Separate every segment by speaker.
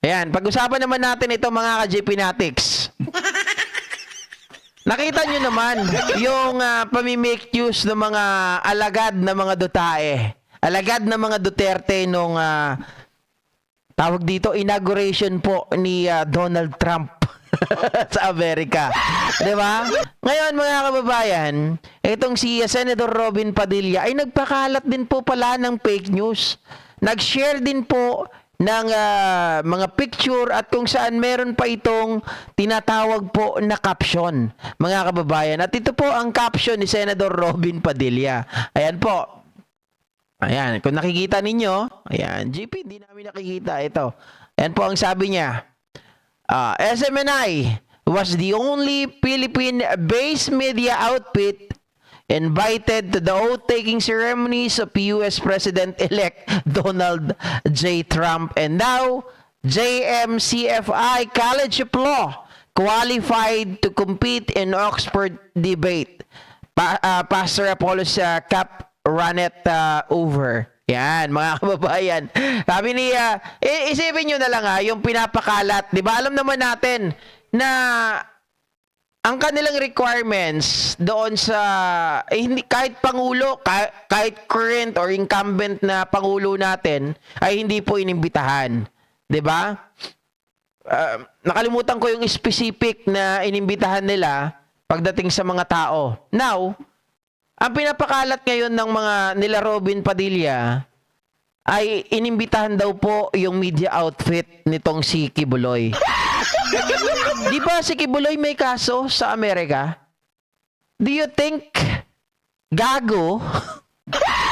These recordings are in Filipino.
Speaker 1: Ayan, pag-usapan naman natin ito mga ka-JP Natics. Nakita nyo naman yung pamimake use ng mga alagad na mga Dutae. Alagad na mga Duterte nung tawag dito, inauguration po ni Donald Trump sa Amerika. Diba? Ngayon mga kababayan, itong si Senator Robin Padilla ay nagpakalat din po pala ng fake news. Nag-share din po ng mga picture at kung saan meron pa itong tinatawag po na caption, mga kababayan. At ito po ang caption ni Senator Robin Padilla. Ayan po. Ayan, kung nakikita ninyo, ayan, GP, hindi namin nakikita ito. Ayan po ang sabi niya. SMNI was the only Philippine-based media outfit invited to the oath-taking ceremonies of U.S. President-elect Donald J. Trump. And now, JMCFI College of Law qualified to compete in Oxford debate. Pastor Apollos Cap Ranet over. Yan, mga kababayan. Sabi niya, isipin nyo na lang yung pinapakalat. Di ba, alam naman natin na ang kanilang requirements doon sa hindi, kahit pangulo, kahit current or incumbent na pangulo natin ay hindi po inimbitahan. 'Di ba? Nakalimutan ko yung specific na inimbitahan nila pagdating sa mga tao. Now, ang pinapakalat ngayon ng mga nila Robin Padilla ay inimbitahan daw po yung media outfit nitong si Kibuloy. Di ba si Kibuloy may kaso sa Amerika? Do you think gago?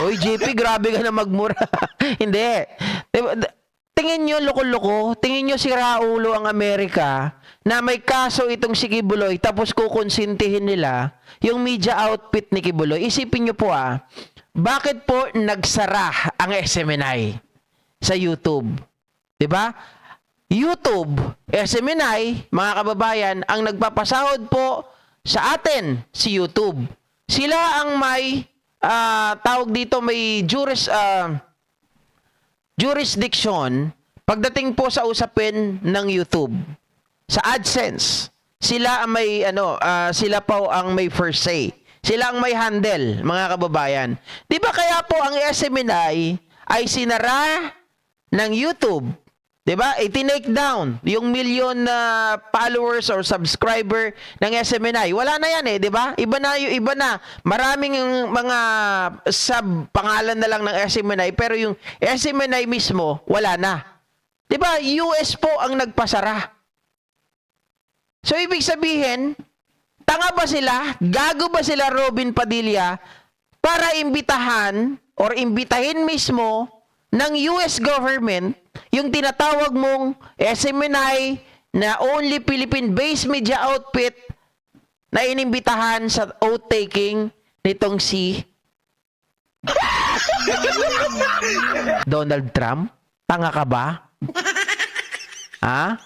Speaker 1: Oy, JP, grabe ka na magmura. Hindi. Tingin nyo loko-loko, tingin nyo si Raulo ang Amerika na may kaso itong si Kibuloy tapos kukonsintihin nila yung media outfit ni Kibuloy. Isipin nyo po bakit po nagsara ang SMNI sa YouTube? Diba? YouTube, SMNI, mga kababayan, ang nagpapasahod po sa atin si YouTube. Sila ang may tawag dito, may jurisdiction pagdating po sa usapin ng YouTube. Sa AdSense, sila ang may sila po ang may first say. Sila ang may handle, mga kababayan. 'Di ba kaya po ang SMNI ay sinara ng YouTube? 'Di ba? I-take down yung million na followers or subscriber ng SMNI. Wala na 'yan 'di ba? Iba na. Maraming mga sub pangalan na lang ng SMNI pero yung SMNI mismo wala na. 'Di ba? US po ang nagpasara. So ibig sabihin, tanga ba sila? Gago ba sila, Robin Padilla, para imbitahan or imbitahin mismo ng US government yung tinatawag mong SMNI na only Philippine-based media outfit na inimbitahan sa oath-taking nitong si Donald Trump? Tanga ka ba? Ha?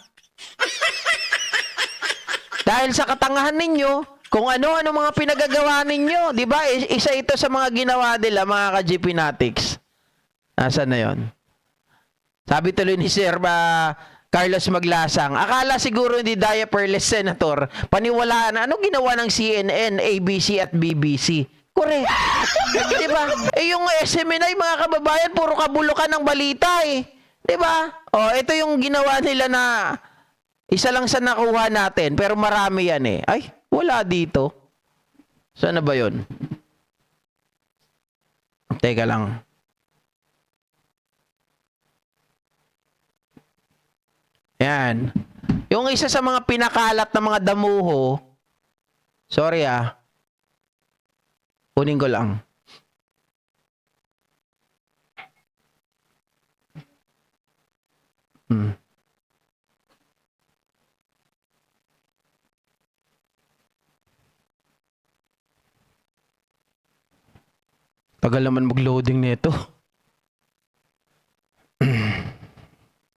Speaker 1: Dahil sa katangahan ninyo, kung ano-ano mga pinagagawa ninyo, di ba? Isa ito sa mga ginawa nila, mga ka-GP Natics. Nasaan na yon? Sabi tuloy ni Sir Carlos Maglasang, akala siguro hindi diaperless senator, paniwalaan na anong ginawa ng CNN, ABC at BBC. Correct. Di ba? Yung SMNI, mga kababayan, puro kabulukan ng balita Di ba? Ito yung ginawa nila na isa lang sa nakuha natin, pero marami yan Ay, wala dito. Saan na ba yun? Teka lang. Yan. Yung isa sa mga pinakalat na mga damuho, sorry kunin ko lang. Tagal naman mag-loading nito.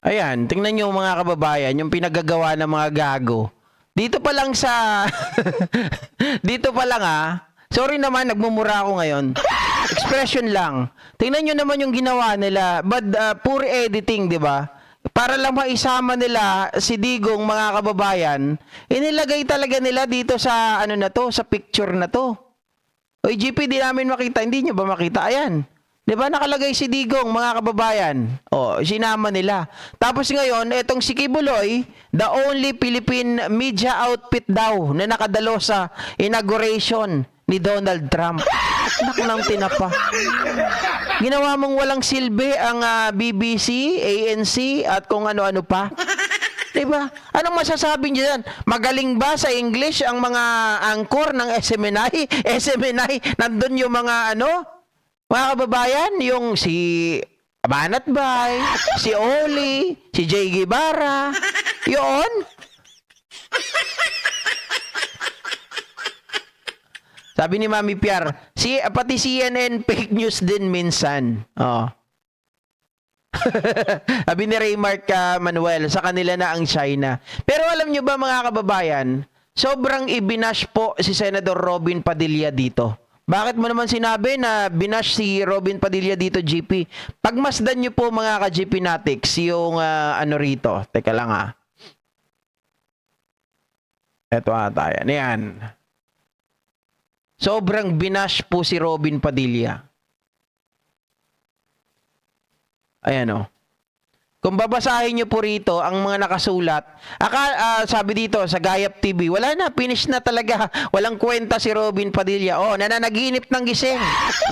Speaker 1: Ayan, tingnan nyo mga kababayan, yung pinagagawa ng mga gago. Dito pa lang sa... dito pa lang Sorry naman, nagmumura ako ngayon. Expression lang. Tingnan nyo naman yung ginawa nila. But poor editing, di ba? para lang maisama nila si Digong, mga kababayan, inilagay talaga nila dito sa ano na to, sa picture na to. Oy, GP, di namin makita. Hindi nyo ba makita? Ayan. Di ba nakalagay si Digong, mga kababayan? O, sinama nila. Tapos ngayon, etong si Kibuloy, the only Philippine media outfit daw na nakadalo sa inauguration ni Donald Trump. Naku nang tinapa. Ginawa mong walang silbi ang BBC, ANC, at kung ano-ano pa. Diba? Anong masasabi niyo yan? Magaling ba sa English ang mga angkor ng SMNI? SMNI, nandun yung mga mga kababayan, yung si Banat Bay, si Oli, si Jay Guevara, yun. Sabi ni Mami Piar, pati CNN fake news din minsan. Oh. Sabi ni Raymark Manuel, sa kanila na ang China. Pero alam nyo ba, mga kababayan, sobrang ibinash po si Senador Robin Padilla dito. Bakit mo naman sinabi na binash si Robin Padilla dito, GP? Pagmasdan nyo po, mga ka-GP Natics, yung rito. Teka lang Eto ata yan. Yan. Sobrang binash po si Robin Padilla. Ayan Kung babasahin nyo po rito ang mga nakasulat, sabi dito sa Gayap TV, wala na, finish na talaga. Walang kwenta si Robin Padilla. Nananaginip ng gising.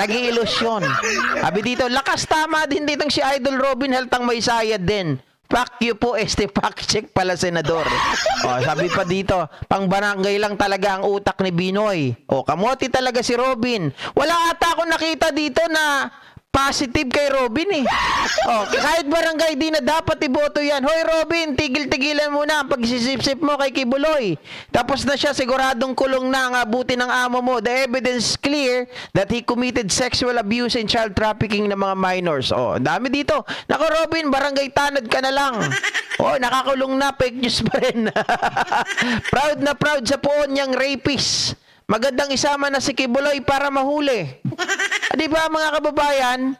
Speaker 1: Nag-iilusyon. Sabi dito, lakas tama din ditong si Idol Robin Heltang may sayad din. Fuck you po, fact check pala, Senador. Sabi pa dito, pang barangay lang talaga ang utak ni Binoy. Kamote talaga si Robin. Wala ata akong nakita dito na positive kay Robin kahit barangay di na dapat iboto yan. Hoy Robin, tigil-tigilan mo na ang pagsisip-sip mo kay Kibuloy. Tapos na siya, siguradong kulong na ang abuti ng amo mo. The evidence clear that he committed sexual abuse and child trafficking ng mga minors. Dami dito. Nako Robin, barangay tanad ka na lang. Nakakulong na, fake news pa rin. Proud na proud sa poon niyang rapist. Magandang isama na si Kibuloy para mahuli. Di ba, mga kababayan?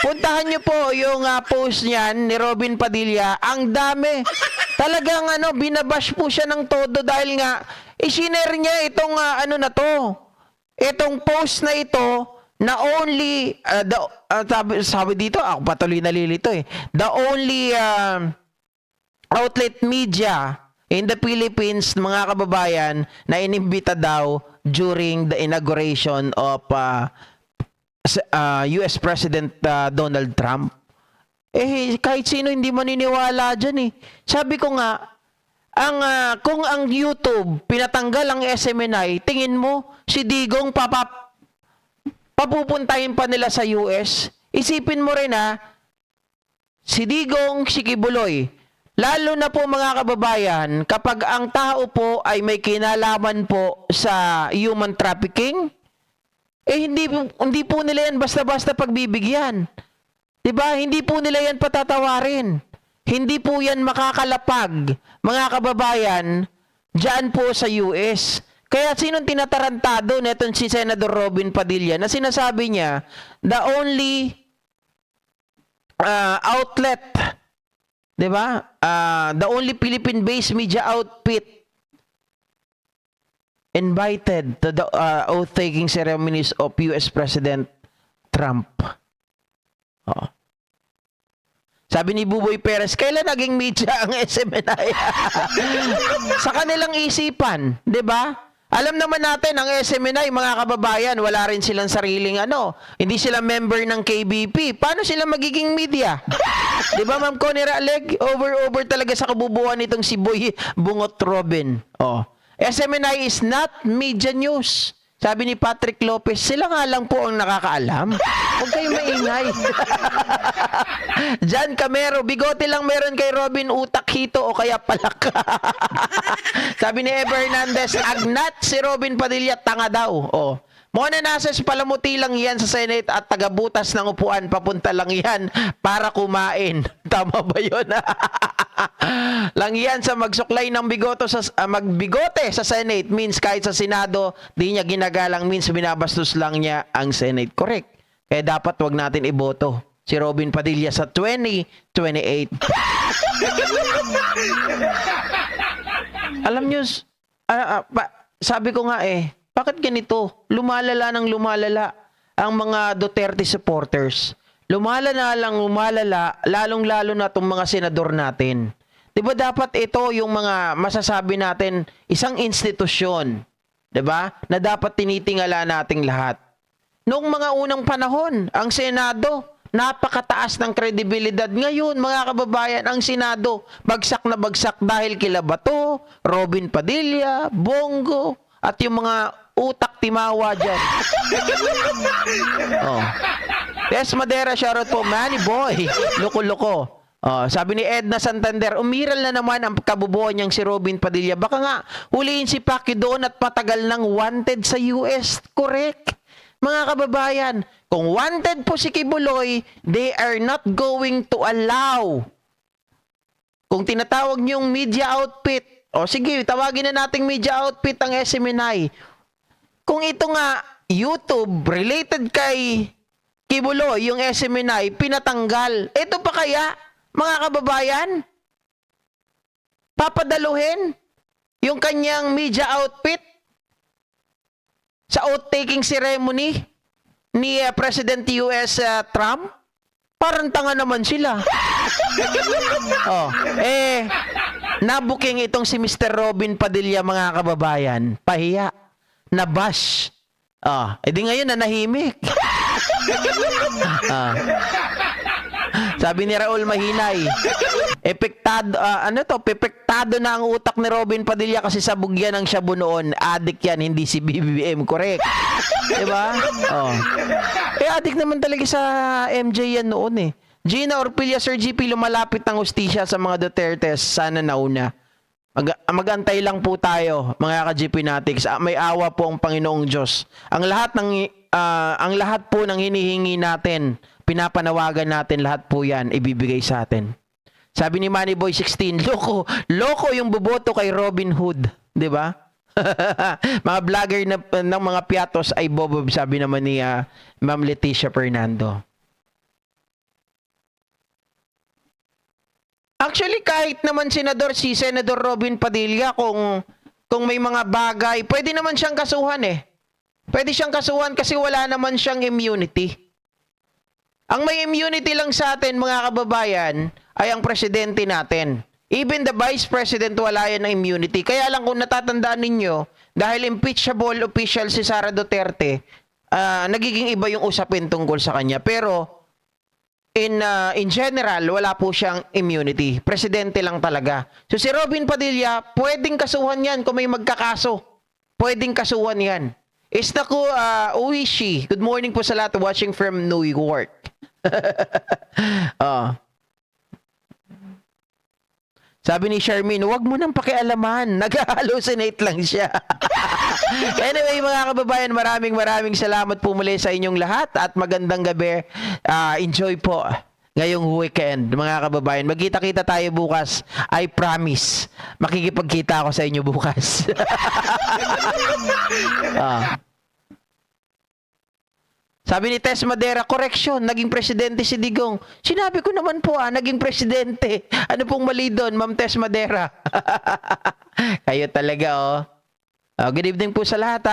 Speaker 1: Puntahan niyo po yung post niyan ni Robin Padilla. Ang dami. Talagang binabash po siya ng todo dahil nga isinare niya itong itong post na ito na only sabi dito, ako patuloy nalilito the only outlet media in the Philippines, mga kababayan, na inimbita daw during the inauguration of US President Donald Trump. Kahit sino hindi maniniwala dyan Sabi ko nga, kung ang YouTube pinatanggal ang SMNI, tingin mo si Digong papupuntahin pa nila sa US? Isipin mo rin si Digong, si Kibuloy. Lalo na po, mga kababayan, kapag ang tao po ay may kinalaman po sa human trafficking, hindi po nila yan basta-basta pagbibigyan. Diba? Hindi po nila yan patatawarin. Hindi po yan makakalapag, mga kababayan, dyan po sa US. Kaya sinong tinatarantado netong si Senador Robin Padilla na sinasabi niya, the only outlet, diba? The only Philippine-based media outfit invited to the oath-taking ceremonies of US President Trump. Sabi ni Buboy Perez, kailan naging media ang SMNI? Sa kanilang isipan, 'di ba? Alam naman natin ang SMNI, mga kababayan, wala rin silang sariling hindi sila member ng KBP. Paano sila magiging media? 'Di ba, Ma'am Connie Raleg? Over talaga sa kabubuan nitong si Boy Bungot Robin. SMNI is not media news. Sabi ni Patrick Lopez, sila nga lang po ang nakakaalam. Huwag kayong maingay. Jan Camero, bigote lang meron kay Robin, utak hito o kaya palaka. Sabi ni Ever Hernandez, agnat si Robin Padilla, tanga daw. Mona Nases, palamuti lang yan sa Senate at tagabutas ng upuan, papunta lang yan para kumain. Tama ba yun? Lang yan sa magsuklay ng magbigote sa Senate means kahit sa Senado, di niya ginagalang means binabastos lang niya ang Senate. Correct. Kaya dapat wag natin iboto si Robin Padilla sa 2028. Alam nyo, sabi ko nga bakit ganito? Lumalala ng lumalala ang mga Duterte supporters. Lumalala lang lumalala, lalong-lalo na itong mga senador natin. Diba dapat ito yung mga masasabi natin, isang institusyon, diba? Na dapat tinitingala nating lahat. Noong mga unang panahon, ang Senado, napakataas ng kredibilidad. Ngayon, mga kababayan, ang Senado, bagsak na bagsak dahil kila Bato, Robin Padilla, Bongo, at yung mga utak timawa dyan. Oh. Yes, Madera, shoutout po. Manny Boy, loko-loko. Sabi ni Edna Santander, umiral na naman ang kabubuan niyang si Robin Padilla. Baka nga, huliin si Pacquiao doon at patagal ng wanted sa US. Correct. Mga kababayan, kung wanted po si Kibuloy, they are not going to allow. Kung tinatawag niyong media outfit, sige, tawagin na nating media outfit ang SMNI. Kung ito nga, YouTube, related kay Kibuloy, yung SMNI, pinatanggal. Ito pa kaya, mga kababayan? Papadaluhin yung kanyang media outfit sa oath-taking ceremony ni President US Trump? Parang tanga naman sila. Nabuking itong si Mr. Robin Padilla, mga kababayan. Pahiya. Nabash. Edi ngayon nanahimik. Sabi ni Raul Mahinay, pepektado na ang utak ni Robin Padilla kasi sabog yan ang shabu noon. Adik yan, hindi si BBM. Correct. Diba? Adik naman talaga sa MJ yan noon Gina Orpilla, Sir GP, lumalapit ng hustisya sa mga Duterte. Sana nauna. Magantay lang po tayo, mga ka-GP Natics. May awa po ang Panginoong Diyos. Ang lahat po ng hinihingi natin, pinapanawagan natin, lahat po yan ibibigay sa atin. Sabi ni Manny Boy 16, loko yung boboto kay Robin Hood, 'di ba? Mga vlogger ng mga piatos ay bobob, sabi naman ni Ma'am Leticia Fernando. Actually, kahit naman si Senador Robin Padilla, kung may mga bagay, pwede naman siyang kasuhan Pwede siyang kasuhan kasi wala naman siyang immunity. Ang may immunity lang sa atin, mga kababayan, ay ang presidente natin. Even the vice president, wala yan ng immunity. Kaya lang kung natatandaan ninyo, dahil impeachable official si Sara Duterte, nagiging iba yung usapin tungkol sa kanya. Pero, in general, wala po siyang immunity. Presidente lang talaga. So si Robin Padilla, pwedeng kasuhan yan kung may magkakaso. Pwedeng kasuhan yan. Istako Uishi, good morning po sa lahat watching from New York. Sabi ni Charmaine, wag mo nang pakialaman. Nag-hallucinate lang siya. Anyway, mga kababayan, maraming salamat po muli sa inyong lahat at magandang gabi. Enjoy po ngayong weekend, mga kababayan. Magkita-kita tayo bukas. I promise. Makikipagkita ako sa inyo bukas. Sabi ni Tess Madera, correction, naging presidente si Digong. Sinabi ko naman po, naging presidente. Ano pong mali doon, Ma'am Tess Madera? Kayo talaga, Good evening po sa lahat,